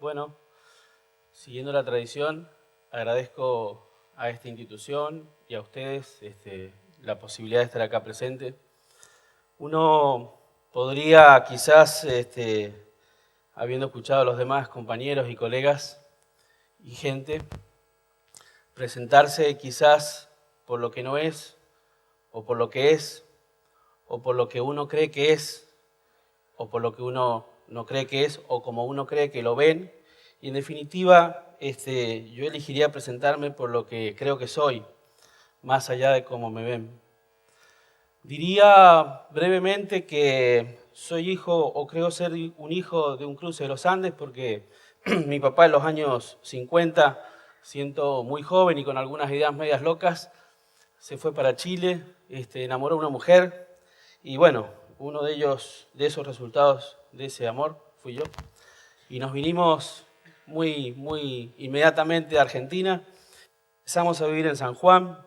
Bueno, siguiendo la tradición, agradezco a esta institución y a ustedes la posibilidad de estar acá presente. Uno podría quizás, habiendo escuchado a los demás compañeros y colegas y gente, presentarse quizás por lo que no es, o por lo que es, o por lo que uno cree que es, o por lo que uno no cree que es, o como uno cree que lo ven. Y en definitiva, yo elegiría presentarme por lo que creo que soy, más allá de cómo me ven. Diría brevemente que soy hijo, o creo ser un hijo de un cruce de los Andes, porque mi papá en los años 50, siendo muy joven y con algunas ideas medias locas, se fue para Chile, enamoró a una mujer, y bueno, uno de esos resultados de ese amor fui yo. Y nos vinimos muy inmediatamente a Argentina. Empezamos a vivir en San Juan.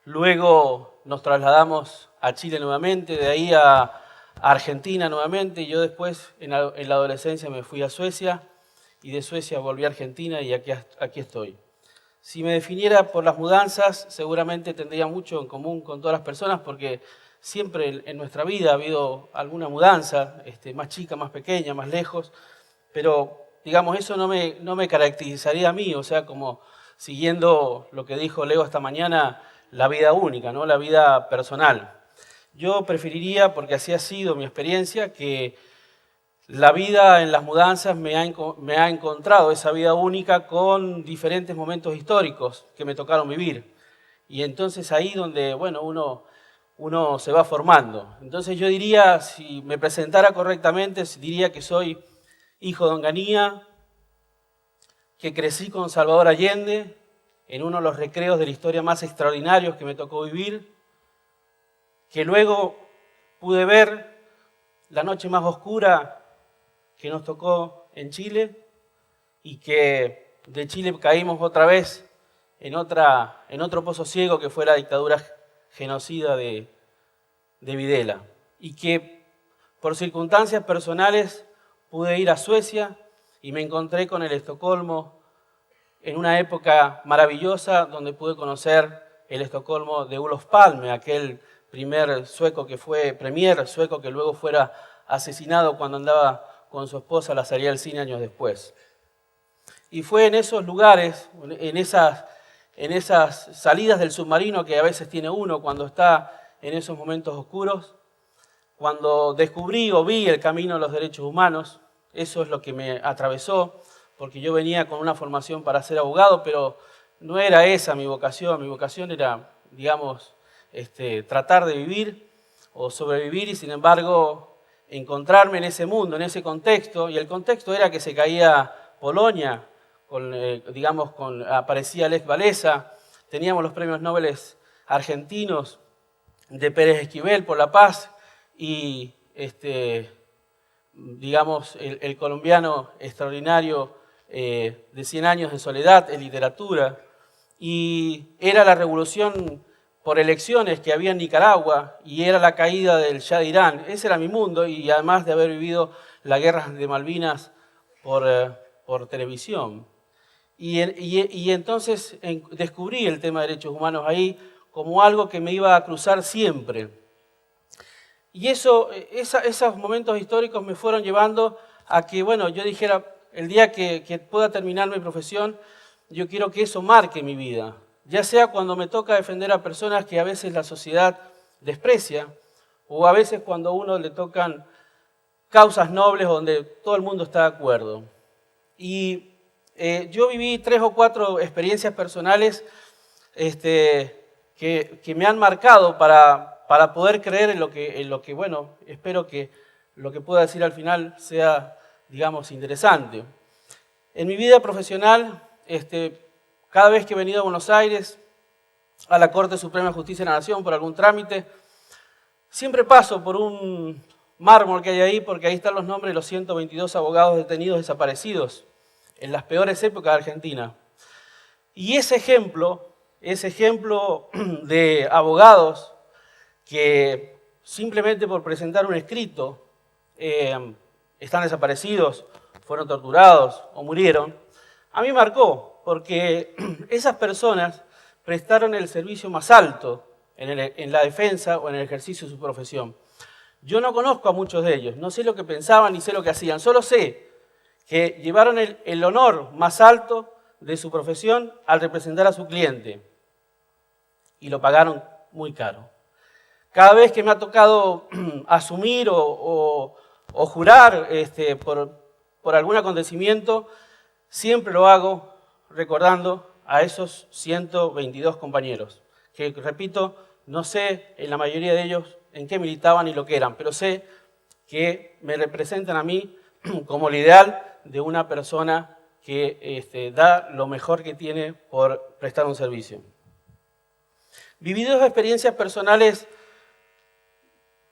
Luego nos trasladamos a Chile nuevamente, de ahí a Argentina nuevamente. Y yo después, en la adolescencia, me fui a Suecia. Y de Suecia volví a Argentina y aquí estoy. Si me definiera por las mudanzas, seguramente tendría mucho en común con todas las personas, porque siempre en nuestra vida ha habido alguna mudanza, más chica, más pequeña, más lejos, pero digamos, eso no me caracterizaría a mí, o sea, como siguiendo lo que dijo Leo esta mañana, la vida única, ¿no? La vida personal. Yo preferiría, porque así ha sido mi experiencia, que la vida en las mudanzas me ha encontrado esa vida única con diferentes momentos históricos que me tocaron vivir. Y entonces ahí donde, bueno, uno se va formando. Entonces yo diría, si me presentara correctamente, diría que soy hijo de Onganía, que crecí con Salvador Allende, en uno de los recreos de la historia más extraordinarios que me tocó vivir, que luego pude ver la noche más oscura que nos tocó en Chile y que de Chile caímos otra vez en otro pozo ciego que fue la dictadura genocida de Videla, y que por circunstancias personales pude ir a Suecia y me encontré con el Estocolmo en una época maravillosa donde pude conocer el Estocolmo de Olof Palme, aquel primer sueco que fue premier sueco que luego fuera asesinado cuando andaba con su esposa a la salida del cine años después. Y fue en esos lugares, en esas salidas del submarino que a veces tiene uno cuando está en esos momentos oscuros, cuando descubrí o vi el camino de los derechos humanos. Eso es lo que me atravesó, porque yo venía con una formación para ser abogado, pero no era esa mi vocación era, digamos, tratar de vivir o sobrevivir y sin embargo encontrarme en ese mundo, en ese contexto, y el contexto era que se caía Polonia, aparecía Lech Walesa, teníamos los premios Nobel argentinos de Pérez Esquivel por la paz y el colombiano extraordinario de 100 años de soledad en literatura, y era la revolución por elecciones que había en Nicaragua y era la caída del Shah de Irán. Ese era mi mundo, y además de haber vivido la guerra de Malvinas por televisión. Y entonces descubrí el tema de derechos humanos ahí como algo que me iba a cruzar siempre. Y esos momentos históricos me fueron llevando a que, bueno, yo dijera, el día que pueda terminar mi profesión, yo quiero que eso marque mi vida. Ya sea cuando me toca defender a personas que a veces la sociedad desprecia, o a veces cuando a uno le tocan causas nobles donde todo el mundo está de acuerdo. Y yo viví 3 o 4 experiencias personales que me han marcado para poder creer en lo que, bueno, espero que lo que pueda decir al final sea, digamos, interesante. En mi vida profesional, cada vez que he venido a Buenos Aires, a la Corte Suprema de Justicia de la Nación por algún trámite, siempre paso por un mármol que hay ahí, porque ahí están los nombres de los 122 abogados detenidos desaparecidos en las peores épocas de Argentina. Y ese ejemplo de abogados que simplemente por presentar un escrito están desaparecidos, fueron torturados o murieron, a mí marcó, porque esas personas prestaron el servicio más alto en la defensa o en el ejercicio de su profesión. Yo no conozco a muchos de ellos, no sé lo que pensaban ni sé lo que hacían, solo sé que llevaron el honor más alto de su profesión al representar a su cliente y lo pagaron muy caro. Cada vez que me ha tocado asumir o jurar por algún acontecimiento, siempre lo hago recordando a esos 122 compañeros, que repito, no sé en la mayoría de ellos en qué militaban ni lo que eran, pero sé que me representan a mí como el ideal de una persona que da lo mejor que tiene por prestar un servicio. Viví dos experiencias personales,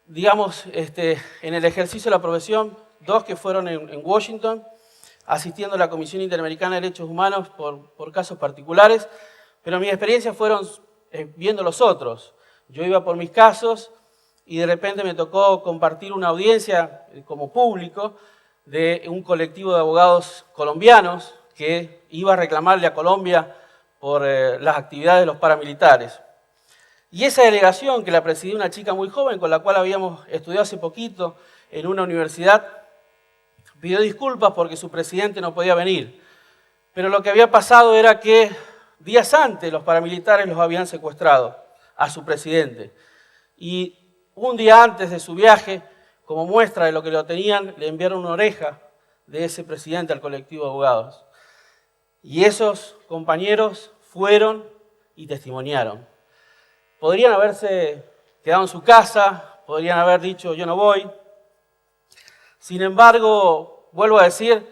digamos, en el ejercicio de la profesión, dos que fueron en Washington, asistiendo a la Comisión Interamericana de Derechos Humanos por casos particulares, pero mis experiencias fueron viendo los otros. Yo iba por mis casos y de repente me tocó compartir una audiencia como público de un colectivo de abogados colombianos que iba a reclamarle a Colombia por las actividades de los paramilitares. Y esa delegación, que la presidía una chica muy joven con la cual habíamos estudiado hace poquito en una universidad, pidió disculpas porque su presidente no podía venir. Pero lo que había pasado era que días antes los paramilitares los habían secuestrado a su presidente. Y un día antes de su viaje, como muestra de lo que lo tenían, le enviaron una oreja de ese presidente al colectivo de abogados. Y esos compañeros fueron y testimoniaron. Podrían haberse quedado en su casa, podrían haber dicho yo no voy. Sin embargo, vuelvo a decir,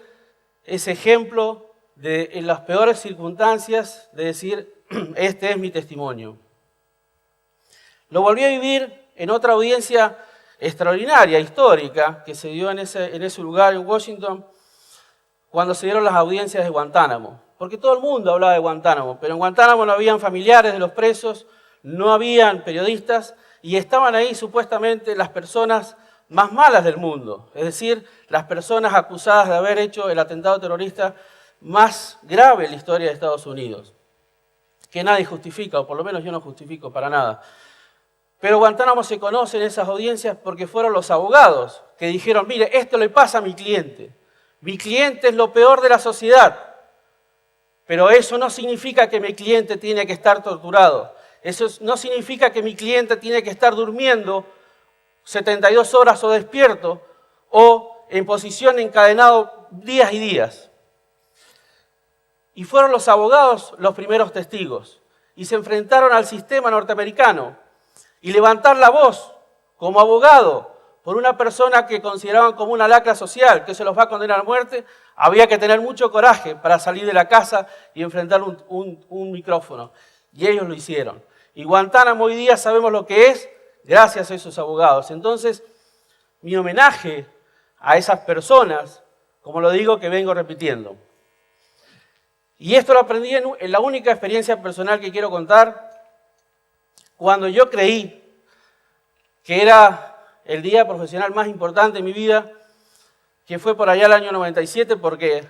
ese ejemplo de en las peores circunstancias de decir este es mi testimonio. Lo volví a vivir en otra audiencia extraordinaria, histórica, que se dio en ese lugar en Washington, cuando se dieron las audiencias de Guantánamo. Porque todo el mundo hablaba de Guantánamo, pero en Guantánamo no habían familiares de los presos, no habían periodistas, y estaban ahí supuestamente las personas más malas del mundo, es decir, las personas acusadas de haber hecho el atentado terrorista más grave en la historia de Estados Unidos, que nadie justifica, o por lo menos yo no justifico para nada. Pero Guantánamo se conoce en esas audiencias porque fueron los abogados que dijeron, mire, esto le pasa a mi cliente es lo peor de la sociedad, pero eso no significa que mi cliente tiene que estar torturado, eso no significa que mi cliente tiene que estar durmiendo 72 horas o despierto o en posición encadenado días y días. Y fueron los abogados los primeros testigos y se enfrentaron al sistema norteamericano y levantar la voz como abogado por una persona que consideraban como una lacra social, que se los va a condenar a muerte, había que tener mucho coraje para salir de la casa y enfrentar un micrófono. Y ellos lo hicieron. Y Guantánamo hoy día sabemos lo que es gracias a esos abogados. Entonces, mi homenaje a esas personas, como lo digo, que vengo repitiendo. Y esto lo aprendí en la única experiencia personal que quiero contar, cuando yo creí que era el día profesional más importante de mi vida, que fue por allá el año 97, porque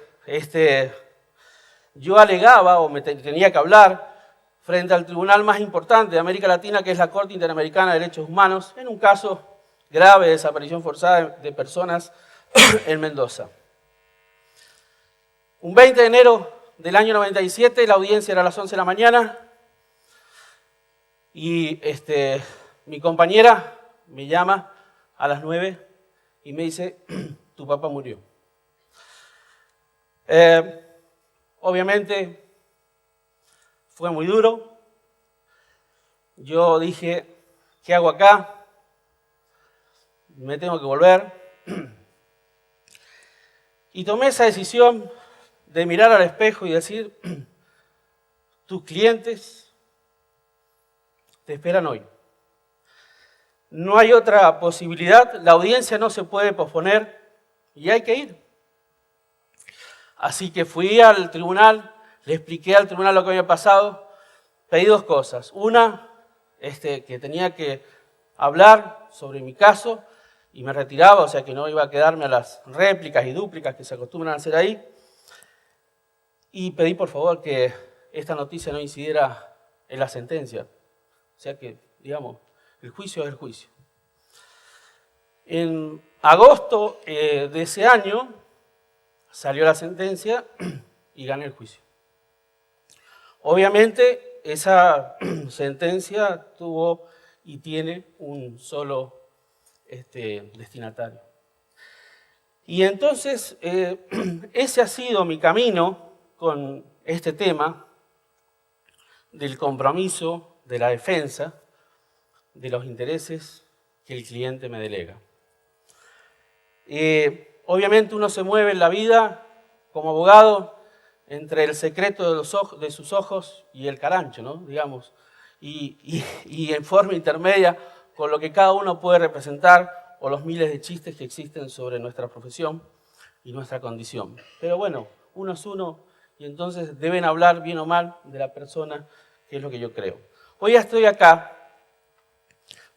yo alegaba o me tenía que hablar frente al tribunal más importante de América Latina, que es la Corte Interamericana de Derechos Humanos, en un caso grave de desaparición forzada de personas en Mendoza. Un 20 de enero del año 97, la audiencia era a las 11 de la mañana, y mi compañera me llama a las 9 y me dice, tu papá murió. Obviamente fue muy duro. Yo dije, ¿qué hago acá? Me tengo que volver. Y tomé esa decisión de mirar al espejo y decir, tus clientes te esperan hoy. No hay otra posibilidad, la audiencia no se puede posponer y hay que ir. Así que fui al tribunal, le expliqué al tribunal lo que había pasado, pedí dos cosas. Una, que tenía que hablar sobre mi caso, y me retiraba, o sea que no iba a quedarme a las réplicas y dúplicas que se acostumbran a hacer ahí. Y pedí por favor que esta noticia no incidiera en la sentencia. O sea que, digamos, el juicio es el juicio. En agosto de ese año salió la sentencia y gané el juicio. Obviamente esa sentencia tuvo y tiene un solo destinatario. Y entonces ese ha sido mi camino con este tema del compromiso de la defensa de los intereses que el cliente me delega. Obviamente uno se mueve en la vida como abogado entre el secreto de sus ojos y el carancho, ¿no? Digamos, y en forma intermedia con lo que cada uno puede representar o los miles de chistes que existen sobre nuestra profesión y nuestra condición. Pero bueno, uno es uno y entonces deben hablar bien o mal de la persona, que es lo que yo creo. Hoy ya estoy acá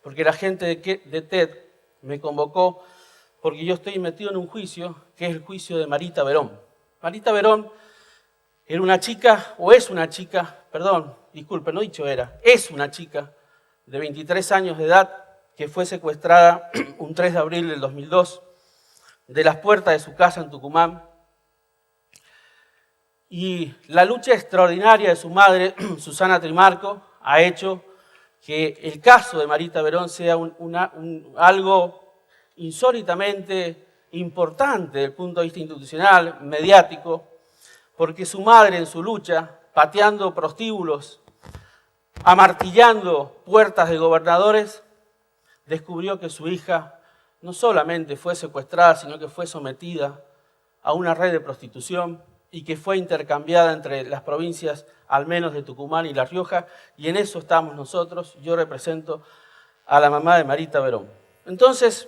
porque la gente de TED me convocó porque yo estoy metido en un juicio que es el juicio de Marita Verón. Marita Verón era una chica, o es una chica, perdón, disculpe, no dicho era, es una chica de 23 años de edad que fue secuestrada un 3 de abril del 2002 de las puertas de su casa en Tucumán. Y la lucha extraordinaria de su madre, Susana Trimarco, ha hecho que el caso de Marita Verón sea algo insólitamente importante desde el punto de vista institucional, mediático, porque su madre en su lucha, pateando prostíbulos, amartillando puertas de gobernadores, descubrió que su hija no solamente fue secuestrada, sino que fue sometida a una red de prostitución y que fue intercambiada entre las provincias, al menos de Tucumán y La Rioja, y en eso estamos nosotros. Yo represento a la mamá de Marita Verón. Entonces,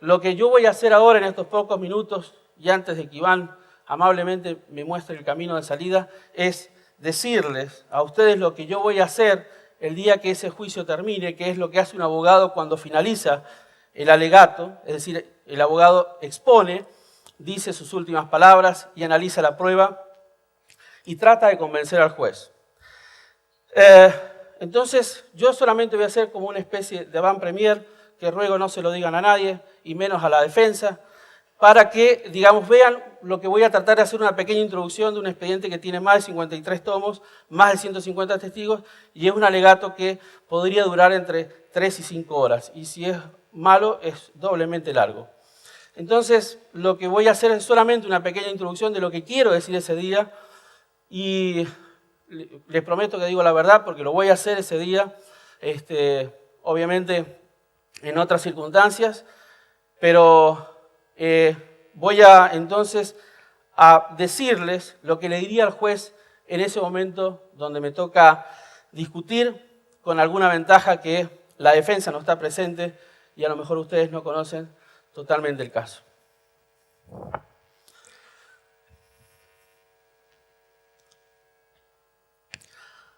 lo que yo voy a hacer ahora en estos pocos minutos, y antes de que Iván amablemente me muestre el camino de salida, es decirles a ustedes lo que yo voy a hacer el día que ese juicio termine, que es lo que hace un abogado cuando finaliza el alegato, es decir, el abogado expone, dice sus últimas palabras y analiza la prueba y trata de convencer al juez. Entonces, yo solamente voy a hacer como una especie de avant-premier, que ruego no se lo digan a nadie, y menos a la defensa, para que, digamos, vean lo que voy a tratar de hacer una pequeña introducción de un expediente que tiene más de 53 tomos, más de 150 testigos, y es un alegato que podría durar entre 3 y 5 horas, y si es malo, es doblemente largo. Entonces, lo que voy a hacer es solamente una pequeña introducción de lo que quiero decir ese día, y les prometo que digo la verdad, porque lo voy a hacer ese día, obviamente en otras circunstancias, pero voy a entonces a decirles lo que le diría al juez en ese momento donde me toca discutir con alguna ventaja que la defensa no está presente y a lo mejor ustedes no conocen totalmente el caso.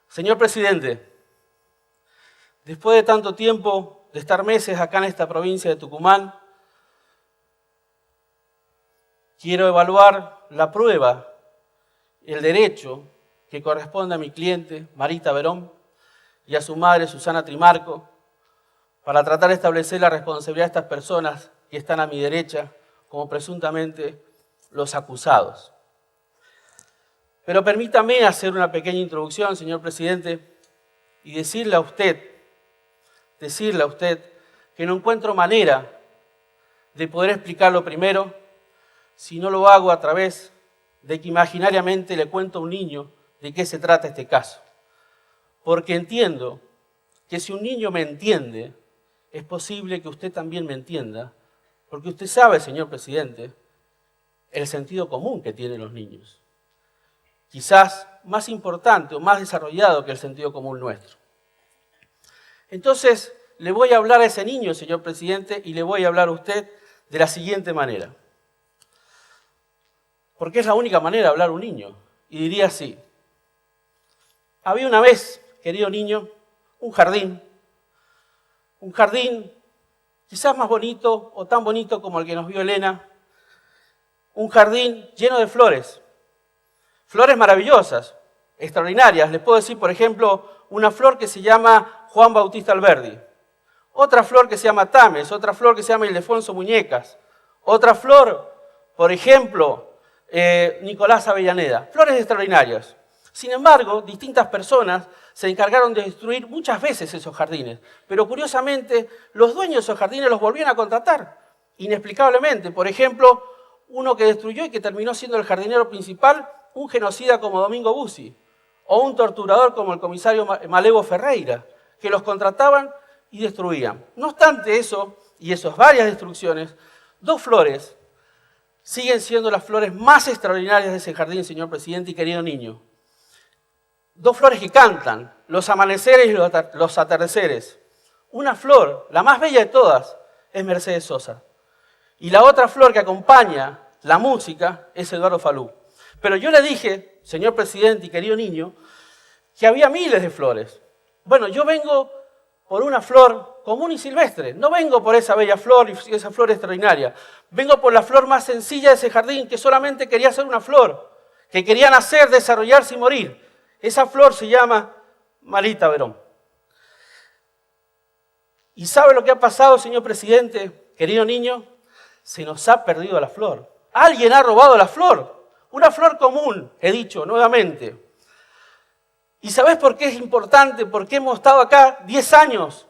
Señor presidente, después de tanto tiempo de estar meses acá en esta provincia de Tucumán, quiero evaluar la prueba, el derecho que corresponde a mi cliente, Marita Verón, y a su madre, Susana Trimarco, para tratar de establecer la responsabilidad de estas personas que están a mi derecha como presuntamente los acusados. Pero permítame hacer una pequeña introducción, señor presidente, y decirle a usted que no encuentro manera de poder explicarlo primero si no lo hago a través de que imaginariamente le cuento a un niño de qué se trata este caso. Porque entiendo que si un niño me entiende, es posible que usted también me entienda, porque usted sabe, señor presidente, el sentido común que tienen los niños. Quizás más importante o más desarrollado que el sentido común nuestro. Entonces, le voy a hablar a ese niño, señor presidente, y le voy a hablar a usted de la siguiente manera. Porque es la única manera de hablar a un niño. Y diría así. Había una vez, querido niño, un jardín quizás más bonito o tan bonito como el que nos vio Elena, un jardín lleno de flores, flores maravillosas, extraordinarias. Les puedo decir, por ejemplo, una flor que se llama Juan Bautista Alberdi, otra flor que se llama Tames, otra flor que se llama Ildefonso Muñecas, otra flor, por ejemplo, Nicolás Avellaneda, flores extraordinarias. Sin embargo, distintas personas se encargaron de destruir muchas veces esos jardines, pero curiosamente los dueños de esos jardines los volvían a contratar, inexplicablemente. Por ejemplo, uno que destruyó y que terminó siendo el jardinero principal, un genocida como Domingo Bussi, o un torturador como el comisario Malevo Ferreira, que los contrataban y destruían. No obstante eso, y esas varias destrucciones, dos flores siguen siendo las flores más extraordinarias de ese jardín, señor presidente y querido niño. Dos flores que cantan, los amaneceres y los atardeceres. Una flor, la más bella de todas, es Mercedes Sosa. Y la otra flor que acompaña la música es Eduardo Falú. Pero yo le dije, señor presidente y querido niño, que había miles de flores. Bueno, yo vengo por una flor común y silvestre. No vengo por esa bella flor y esa flor extraordinaria. Vengo por la flor más sencilla de ese jardín, que solamente quería ser una flor, que quería nacer, desarrollarse y morir. Esa flor se llama Marita Verón. ¿Y sabe lo que ha pasado, señor presidente, querido niño? Se nos ha perdido la flor. Alguien ha robado la flor. Una flor común, he dicho nuevamente. ¿Y sabés por qué es importante? Porque hemos estado acá 10 años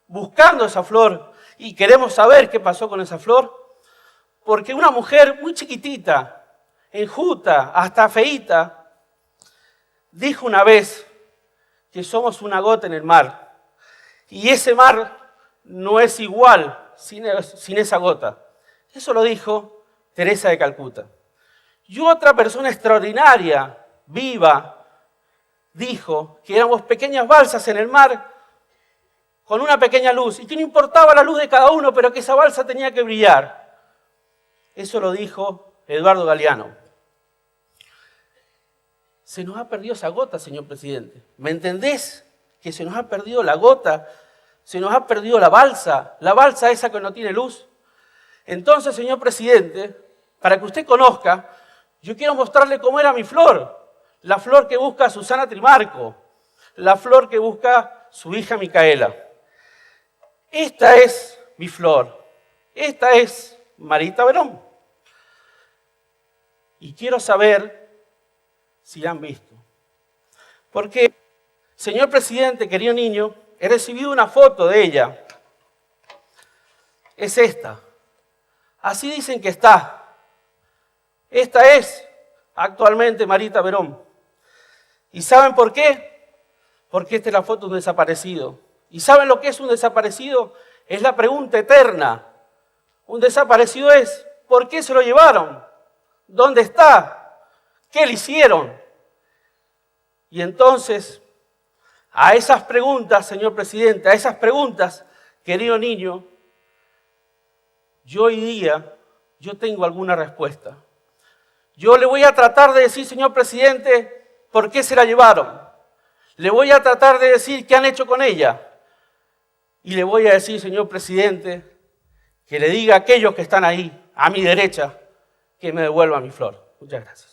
buscando esa flor y queremos saber qué pasó con esa flor. Porque una mujer muy chiquitita, enjuta, hasta feíta, dijo una vez que somos una gota en el mar. Y ese mar no es igual sin esa gota. Eso lo dijo Teresa de Calcuta. Y otra persona extraordinaria, viva, dijo que éramos pequeñas balsas en el mar con una pequeña luz y que no importaba la luz de cada uno, pero que esa balsa tenía que brillar. Eso lo dijo Eduardo Galeano. Se nos ha perdido esa gota, señor presidente. ¿Me entendés? Que se nos ha perdido la gota, se nos ha perdido la balsa esa que no tiene luz. Entonces, señor presidente, para que usted conozca, yo quiero mostrarle cómo era mi flor. La flor que busca Susana Trimarco, la flor que busca su hija Micaela. Esta es mi flor, esta es Marita Verón. Y quiero saber si la han visto. Porque, señor presidente, querido niño, he recibido una foto de ella. Es esta. Así dicen que está. Esta es actualmente Marita Verón. ¿Y saben por qué? Porque esta es la foto de un desaparecido. ¿Y saben lo que es un desaparecido? Es la pregunta eterna. Un desaparecido es, ¿por qué se lo llevaron? ¿Dónde está? ¿Qué le hicieron? Y entonces, a esas preguntas, señor presidente, a esas preguntas, querido niño, yo hoy día, yo tengo alguna respuesta. Yo le voy a tratar de decir, señor presidente, por qué se la llevaron. Le voy a tratar de decir qué han hecho con ella. Y le voy a decir, señor presidente, que le diga a aquellos que están ahí, a mi derecha, que me devuelvan mi flor. Muchas gracias.